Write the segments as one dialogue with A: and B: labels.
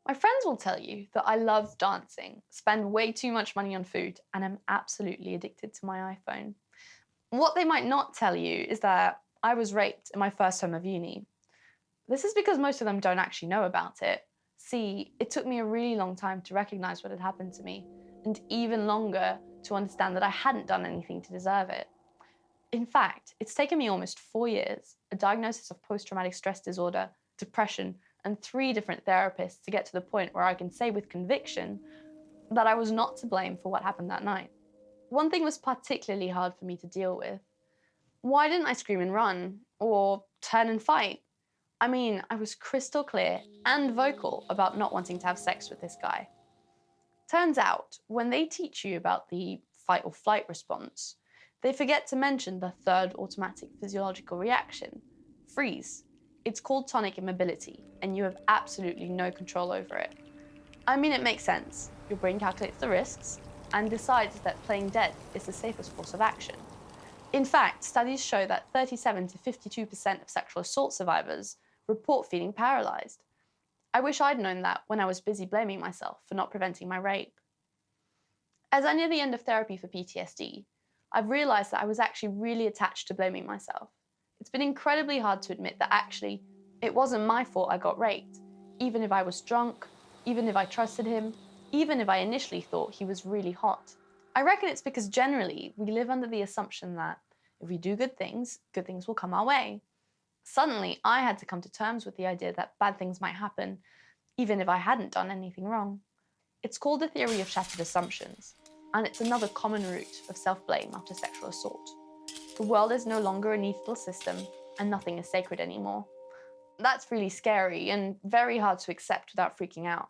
A: My friends will tell you that I love dancing, spend way too much money on food, and am absolutely addicted to my iPhone. What they might not tell you is that I was raped in my first term of uni. This is because most of them don't actually know about it. See, it took me a really long time to recognize what had happened to me, and even longer to understand that I hadn't done anything to deserve it. In fact, it's taken me almost 4 years, a diagnosis of post-traumatic stress disorder, depression, and 3 different therapists to get to the point where I can say with conviction that I was not to blame for what happened that night. One thing was particularly hard for me to deal with. Why didn't I scream and run, or turn and fight? I mean, I was crystal clear and vocal about not wanting to have sex with this guy. Turns out, when they teach you about the fight or flight response, they forget to mention the third automatic physiological reaction, freeze. It's called tonic immobility, and you have absolutely no control over it. I mean, it makes sense. Your brain calculates the risks and decides that playing dead is the safest course of action. In fact, studies show that 37 to 52% of sexual assault survivors report feeling paralyzed. I wish I'd known that when I was busy blaming myself for not preventing my rape. As I near the end of therapy for PTSD, I've realized that I was actually really attached to blaming myself. It's been incredibly hard to admit that actually, it wasn't my fault I got raped, even if I was drunk, even if I trusted him, even if I initially thought he was really hot. I reckon it's because generally we live under the assumption that if we do good things will come our way. Suddenly, I had to come to terms with the idea that bad things might happen, even if I hadn't done anything wrong. It's called the theory of shattered assumptions, and it's another common root of self-blame after sexual assault. The world is no longer a neat little system, and nothing is sacred anymore. That's really scary and very hard to accept without freaking out.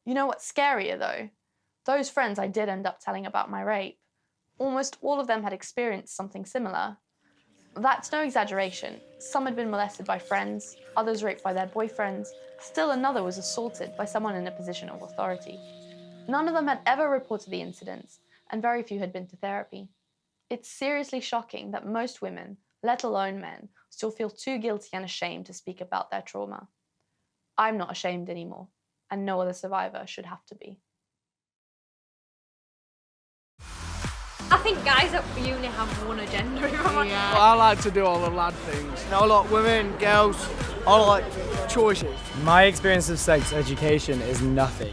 A: You know what's scarier, though? Those friends I did end up telling about my rape, almost all of them had experienced something similar. That's no exaggeration. Some had been molested by friends, others raped by their boyfriends, still another was assaulted by someone in a position of authority. None of them had ever reported the incidents, and very few had been to therapy. It's seriously shocking that most women, let alone men, still feel too guilty and ashamed to speak about their trauma. I'm not ashamed anymore, and no other survivor should have to be.
B: I think guys at uni have one agenda.
C: Yeah. Well, I like to do all the lad things. You know, like women, girls, I like choices.
D: My experience of sex education is nothing.